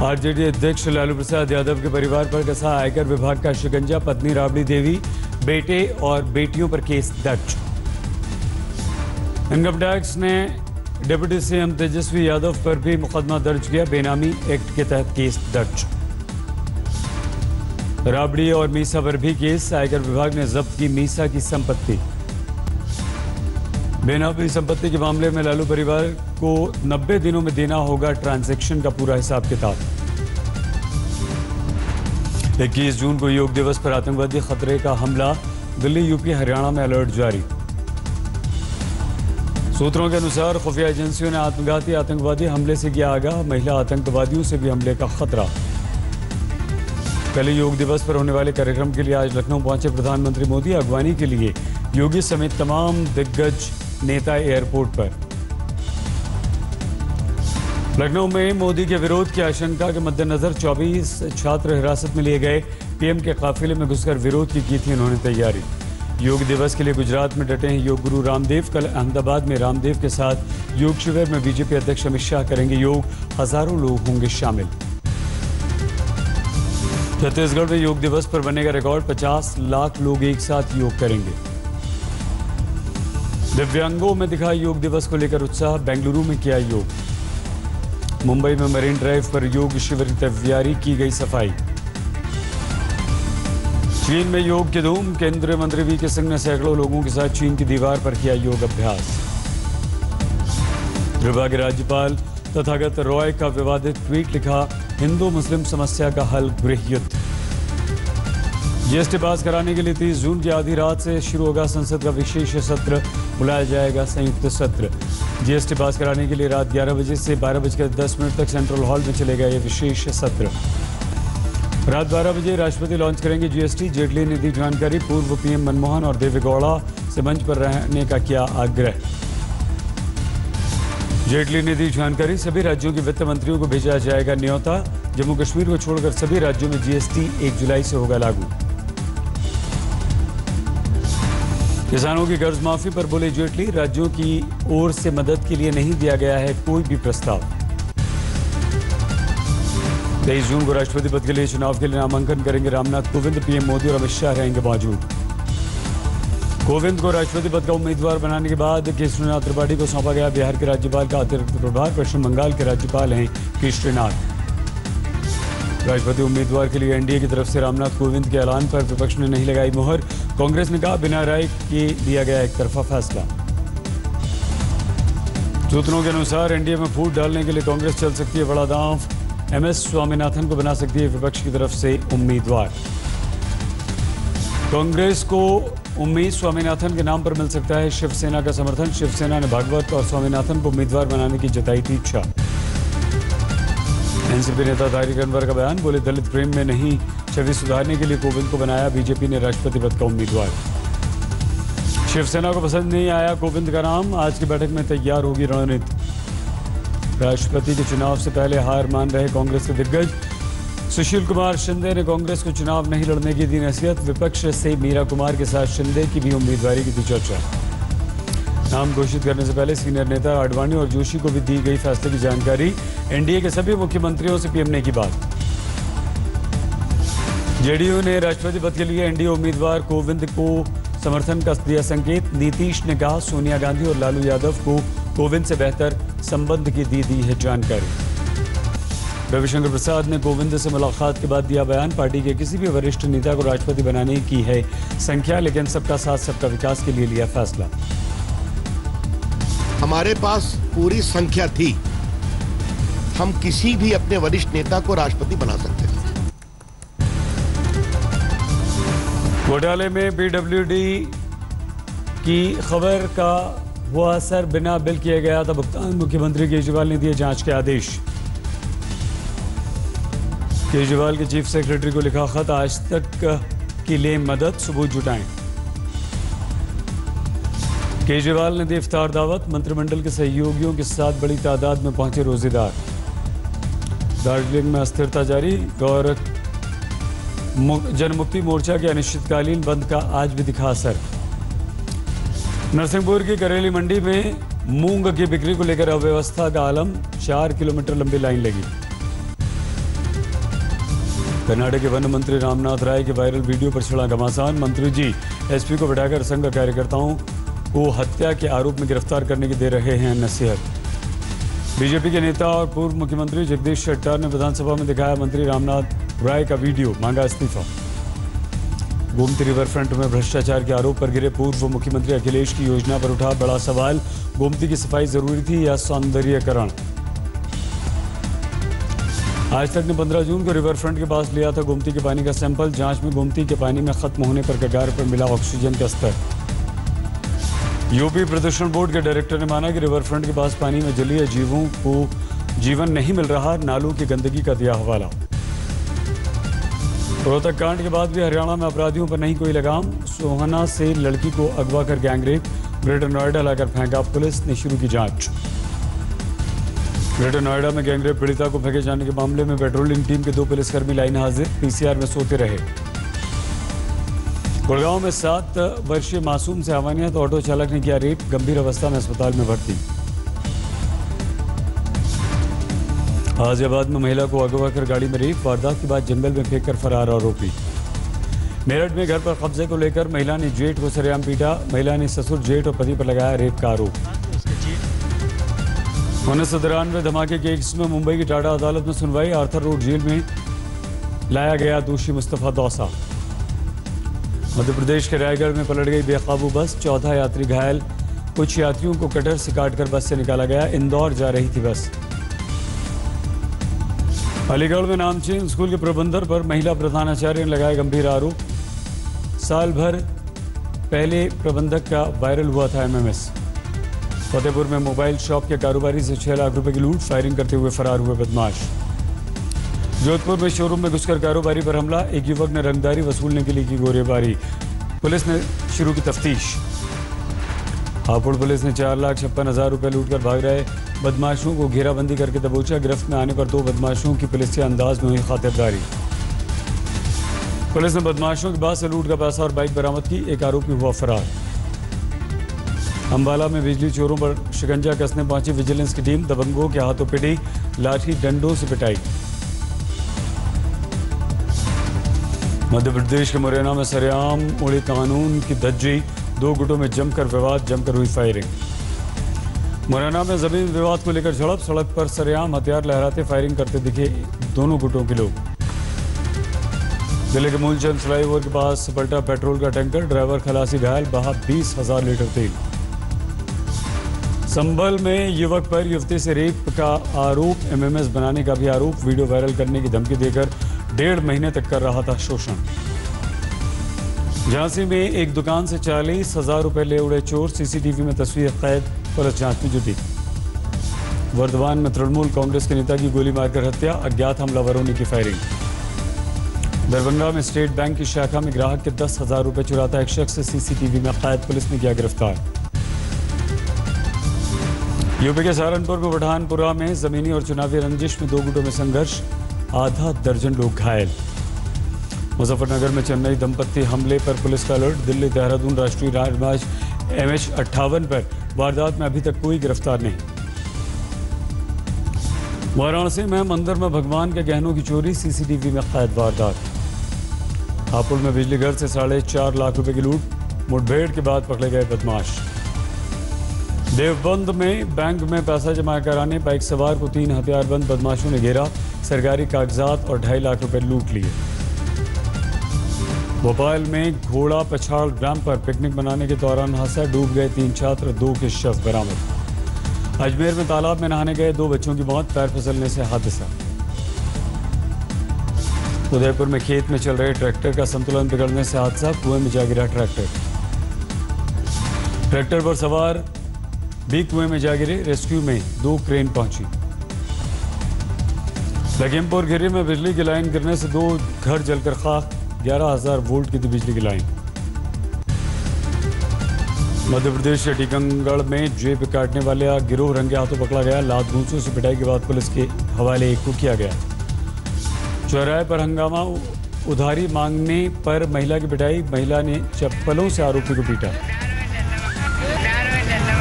RJD अध्यक्ष लालू प्रसाद यादव के परिवार पर कसा आयकर विभाग का शिकंजा। पत्नी राबड़ी देवी, बेटे और बेटियों पर केस दर्ज। इनकम टैक्स ने डिप्टी सीएम तेजस्वी यादव पर भी मुकदमा दर्ज किया। बेनामी एक्ट के तहत केस दर्ज। राबड़ी और मीसा पर भी केस। आयकर विभाग ने जब्त की मीसा की संपत्ति। बेनामी संपत्ति के मामले में लालू परिवार को 90 दिनों में देना होगा ट्रांजैक्शन का पूरा हिसाब किताब। 21 जून को योग दिवस पर आतंकवादी खतरे का हमला। दिल्ली, यूपी, हरियाणा में अलर्ट जारी। सूत्रों के अनुसार खुफिया एजेंसियों ने आत्मघाती आतंकवादी हमले से किया आगाह। महिला आतंकवादियों से भी हमले का खतरा। कल योग दिवस पर होने वाले कार्यक्रम के लिए आज लखनऊ पहुंचे प्रधानमंत्री मोदी। अगवानी के लिए योगी समेत तमाम दिग्गज नेता एयरपोर्ट पर। लखनऊ में मोदी के विरोध की आशंका के मद्देनजर 24 छात्र हिरासत में लिए गए। पीएम के काफिले में घुसकर विरोध की थी उन्होंने तैयारी। योग दिवस के लिए गुजरात में डटे हैं योग गुरु रामदेव। कल अहमदाबाद में रामदेव के साथ योग शिविर में बीजेपी अध्यक्ष अमित शाह करेंगे योग। हजारों लोग होंगे शामिल। छत्तीसगढ़ में योग दिवस पर बनेगा रिकॉर्ड। 50 लाख लोग एक साथ योग करेंगे। दिव्यांगों में दिखा योग दिवस को लेकर उत्साह। बेंगलुरु में किया योग। मुंबई में मरीन ड्राइव पर योग शिविर की तैयारी की गई सफाई। चीन में योग की धूम। केंद्रीय मंत्री वीके सिंह ने सैकड़ों लोगों के साथ चीन की दीवार पर किया योग अभ्यास। त्रिपुरा के राज्यपाल तथागत रॉय का विवादित ट्वीट लिखा। हिंदू मुस्लिम समस्या का हल गृह युद्ध। जीएसटी पास कराने के लिए 30 जून की आधी रात से शुरू होगा संसद का विशेष सत्र। बुलाया जाएगा संयुक्त सत्र। जीएसटी पास कराने के लिए रात 11 बजे से 12:10 तक सेंट्रल हॉल में चलेगा यह विशेष सत्र। रात 12 बजे राष्ट्रपति लॉन्च करेंगे जीएसटी। जेटली ने दी जानकारी। पूर्व पीएम मनमोहन और देवेगौड़ा से मंच पर रहने का किया आग्रह। जेटली ने दी जानकारी। सभी राज्यों के वित्त मंत्रियों को भेजा जाएगा न्योता। जम्मू कश्मीर को छोड़कर सभी राज्यों में जीएसटी 1 जुलाई से होगा लागू। किसानों की कर्ज माफी पर बोले जेटली। राज्यों की ओर से मदद के लिए नहीं दिया गया है कोई भी प्रस्ताव। 23 जून को राष्ट्रपति पद के लिए चुनाव के लिए नामांकन करेंगे रामनाथ कोविंद। पीएम मोदी और अमित शाह रहेंगे मौजूद। कोविंद को राष्ट्रपति पद का उम्मीदवार बनाने के बाद केशरीनाथ त्रिपाठी को सौंपा गया बिहार के राज्यपाल का अतिरिक्त प्रभार। पश्चिम बंगाल के राज्यपाल हैं केशरीनाथ। राष्ट्रपति उम्मीदवार के लिए एनडीए की तरफ से रामनाथ कोविंद के ऐलान पर विपक्ष ने नहीं लगाई मुहर। कांग्रेस ने कहा बिना राय के लिया गया एक तरफा फैसला। सूत्रों के अनुसार एनडीए में फूट डालने के लिए कांग्रेस चल सकती है बड़ा दांव। एमएस स्वामीनाथन को बना सकती है विपक्ष की तरफ से उम्मीदवार। कांग्रेस को उम्मीद स्वामीनाथन के नाम पर मिल सकता है शिवसेना का समर्थन। शिवसेना ने भागवत और स्वामीनाथन को उम्मीदवार बनाने की जताई थी इच्छा। एनसीपी नेता तारिक अनवर का बयान। बोले दलित प्रेम में नहीं, छवि सुधारने के लिए कोविंद को बनाया। बीजेपी ने राष्ट्रपति पद का उम्मीदवार। शिवसेना को पसंद नहीं आया कोविंद का नाम। आज की बैठक में तैयार होगी रणनीति। राष्ट्रपति के चुनाव से पहले हार मान रहे कांग्रेस के दिग्गज। सुशील कुमार शिंदे ने कांग्रेस को चुनाव नहीं लड़ने की दी नसीहत। विपक्ष से मीरा कुमार के साथ शिंदे की भी उम्मीदवारी की थी चर्चा। नाम घोषित करने से पहले सीनियर नेता आडवाणी और जोशी को भी दी गई फैसले की जानकारी। एनडीए के सभी मुख्यमंत्रियों से पीएम ने की बात। जेडीयू ने राष्ट्रपति पद के लिए एनडीए उम्मीदवार कोविंद को समर्थन का दिया संकेत। नीतीश ने कहा सोनिया गांधी और लालू यादव को कोविंद से बेहतर संबंध की दी है जानकारी। रविशंकर प्रसाद ने कोविंद से मुलाकात के बाद दिया बयान। पार्टी के किसी भी वरिष्ठ नेता को राष्ट्रपति बनाने की है संख्या, लेकिन सबका साथ सबका विकास के लिए लिया फैसला। हमारे पास पूरी संख्या थी। हम किसी भी अपने वरिष्ठ नेता को राष्ट्रपति बना सकते थे। घोटाले में पीडब्ल्यूडी की खबर का हुआ असर। बिना बिल किया गया था भुगतान। मुख्यमंत्री केजरीवाल ने दिए जांच के आदेश। केजरीवाल के चीफ सेक्रेटरी को लिखा खत। आज तक की ले मदद, सबूत जुटाएं। केजरीवाल ने दी इफ्तार दावत। मंत्रिमंडल के सहयोगियों के साथ बड़ी तादाद में पहुंचे रोजेदार। दार्जिलिंग में अस्थिरता जारी। गौर जनमुक्ति मोर्चा के अनिश्चितकालीन बंद का आज भी दिखा असर। नरसिंहपुर की करेली मंडी में मूंग की बिक्री को लेकर अव्यवस्था का आलम। 4 किलोमीटर लंबी लाइन लगी। कर्नाटक के वन मंत्री रामनाथ राय के वायरल वीडियो पर छिड़ा घमासान। मंत्री जी एसपी को बैठाकर संघ कार्यकर्ताओं को हत्या के आरोप में गिरफ्तार करने की दे रहे हैं नसीहत। बीजेपी के नेता और पूर्व मुख्यमंत्री जगदीश शेट्टर ने विधानसभा में दिखाया मंत्री रामनाथ राय का वीडियो, मांगा इस्तीफा। गोमती रिवर फ्रंट में भ्रष्टाचार के आरोप पर गिरे पूर्व मुख्यमंत्री अखिलेश की योजना पर उठा बड़ा सवाल। गोमती की सफाई जरूरी थी या सौंदर्यीकरण? आज तक ने 15 जून को रिवर फ्रंट के पास लिया था गोमती के पानी का सैंपल। जांच में गोमती के पानी में खत्म होने पर कगार पर मिला ऑक्सीजन का स्तर। यूपी प्रदूषण बोर्ड के डायरेक्टर ने माना कि रिवर फ्रंट के पास पानी में जलीय जीवों को जीवन नहीं मिल रहा, नालों की गंदगी का दिया हवाला। रोहतक कांड के बाद भी हरियाणा में अपराधियों पर नहीं कोई लगाम। सोहना से लड़की को अगवा कर गैंगरेप, ग्रेटर नोएडा लाकर फेंका, पुलिस ने शुरू की जांच। ग्रेटर नोएडा में गैंगरेप पीड़िता को फेंके जाने के मामले में पेट्रोलिंग टीम के 2 पुलिसकर्मी लाइन हाजिर, पीसीआर में सोते रहे। गुड़गांव में 7 वर्षीय मासूम से अमानियत, ऑटो चालक ने किया रेप, गंभीर अवस्था में अस्पताल में भर्ती। गाजियाबाद में महिला को अगवा कर गाड़ी में रेप, वारदात के बाद जंगल में फेंककर फरार आरोपी। मेरठ में घर पर कब्जे को लेकर महिला ने जेठ को सरेआम पीटा, महिला ने ससुर, जेठ और पति पर लगाया रेप का आरोप। 1993 धमाके केस में मुंबई की टाडा अदालत में सुनवाई, आर्थर रोड जेल में लाया गया दोषी मुस्तफा दौसा। मध्य प्रदेश के रायगढ़ में पलट गई बेकाबू बस, 14 यात्री घायल, कुछ यात्रियों को कटर से काटकर बस से निकाला गया। इंदौर जा रही थी बस। अलीगढ़ में नामचीन स्कूल के प्रबंधक पर महिला प्रधानाचार्य ने लगाया गंभीर आरोप। साल भर पहले प्रबंधक का वायरल हुआ था एमएमएस। फतेहपुर में मोबाइल शॉप के कारोबारी से 6 लाख रुपए की लूट, फायरिंग करते हुए फरार हुए बदमाश। जोधपुर में शोरूम में घुसकर कारोबारी पर हमला, एक युवक ने रंगदारी वसूलने के लिए की गोलीबारी, पुलिस ने शुरू की तफ्तीश। हापुड़ पुलिस ने 4,56,000 रुपए लूटकर भाग रहे बदमाशों को घेराबंदी करके दबोचा, गिरफ्त में आने पर 2 बदमाशों की पुलिस के अंदाज में हुई खातिरदारी। पुलिस ने बदमाशों के पास से लूट का पैसा और बाइक बरामद की, एक आरोपी हुआ फरार। अंबाला में बिजली चोरों पर शिकंजा कसने पहुंची विजिलेंस की टीम, दबंगों के हाथों पिटी, लाठी डंडों से पिटाई। मध्य प्रदेश के मुरैना में सरेआम उड़ी कानून की धज्जी, 2 गुटों में जमकर विवाद, जमकर हुई फायरिंग। मुरैना में जमीन विवाद को लेकर झड़प, सड़क पर सरेआम हथियार लहराते फायरिंग करते दिखे दोनों गुटों के लोग। जिले के मूलचंद फ्लाईओवर के पास पलटा पेट्रोल का टैंकर, ड्राइवर खलासी घायल, बहा 20,000 लीटर तेल। संभल में युवक पर युवती से रेप का आरोप, एमएमएस बनाने का भी आरोप, वीडियो वायरल करने की धमकी देकर 1.5 महीने तक कर रहा था शोषण। झांसी में एक दुकान से 40,000 रुपए ले उड़े चोर, सीसीटीवी में तस्वीर कैद, पुलिस जांच में जुटी। वर्धमान में तृणमूल कांग्रेस के नेता की गोली मारकर हत्या, अज्ञात हमलावरों ने की फायरिंग। दरभंगा में स्टेट बैंक की शाखा में ग्राहक के 10,000 रुपए चुराता एक शख्स सीसीटीवी में कैद, पुलिस ने किया गिरफ्तार। यूपी के सहारनपुर में पठानपुरा में जमीनी और चुनावी रंजिश में 2 गुटों में संघर्ष, आधा दर्जन लोग घायल। मुजफ्फरनगर में चेन्नई दंपत्ति हमले पर पुलिस का अलर्ट, दिल्ली देहरादून राष्ट्रीय राजमार्ग MH58 पर वारदात में अभी तक कोई गिरफ्तार नहीं। वाराणसी में मंदिर में भगवान के गहनों की चोरी, सीसीटीवी में कैद वारदात। हापुड़ में बिजली घर से 4.5 लाख रुपए की लूट, मुठभेड़ के बाद पकड़े गए बदमाश। देवबंद में बैंक में पैसा जमा कराने बाइक सवार को 3 हथियारबंद बदमाशों ने घेरा, सरकारी कागजात और 2.5 लाख रुपए लूट लिए। भोपाल में घोड़ा पछाड़ डैम पर पिकनिक मनाने के दौरान हादसा, डूब गए 3 छात्र, 2 के शव बरामद। अजमेर में तालाब में नहाने गए 2 बच्चों की मौत, पैर फिसलने से हादसा। उदयपुर में खेत में चल रहे ट्रैक्टर का संतुलन बिगड़ने से हादसा, कुएं में जा गिरा ट्रैक्टर। ट्रैक्टर पर सवार भी कुएं में जा गिरे, रेस्क्यू में 2 क्रेन पहुंची। लखीमपुर खीरी में बिजली की लाइन गिरने से 2 घर जलकर खाक, 11,000 वोल्ट की थी बिजली की लाइन। मध्य प्रदेश के टीकमगढ़ में जेब काटने वाले गिरोह रंगे हाथों पकड़ा गया, लात घूंसों से पिटाई के बाद पुलिस के हवाले एक को किया गया। चौराहे पर हंगामा, उधारी मांगने पर महिला की पिटाई, महिला ने चप्पलों से आरोपी को पीटा।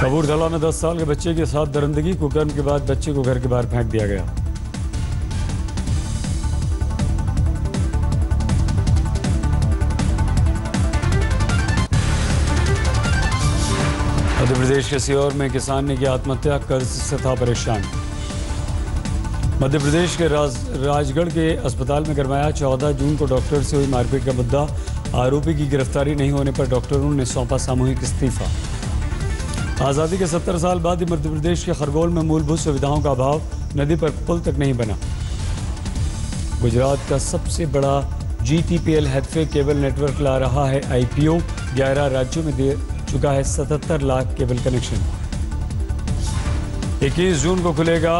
कपूरथला में 10 साल के बच्चे के साथ दरिंदगी, कुकर्म के बाद बच्चे को घर के बाहर फेंक दिया गया। मध्य प्रदेश के सीहोर में किसान ने किया आत्महत्या, कर्ज से था परेशान। मध्य प्रदेश के राजगढ़ के अस्पताल में गरमाया, 14 जून को डॉक्टर से हुई मारपीट का मुद्दा। आरोपी की गिरफ्तारी नहीं होने पर डॉक्टरों ने सौंपा सामूहिक इस्तीफा। आज़ादी के 70 साल बाद ही मध्य प्रदेश के खरगोन में मूलभूत सुविधाओं का अभाव, नदी पर पुल तक नहीं बना। गुजरात का सबसे बड़ा GTPL हैथवे केबल नेटवर्क ला रहा है IPO, 11 राज्यों में दे चुका है 77 लाख केबल कनेक्शन। 21 जून को खुलेगा,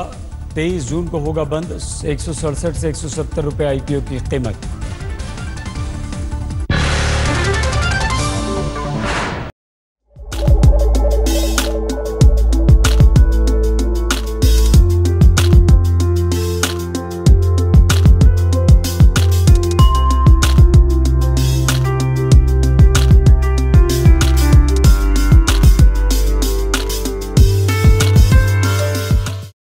23 जून को होगा बंद। 167 से 170 रुपये IPO की कीमत।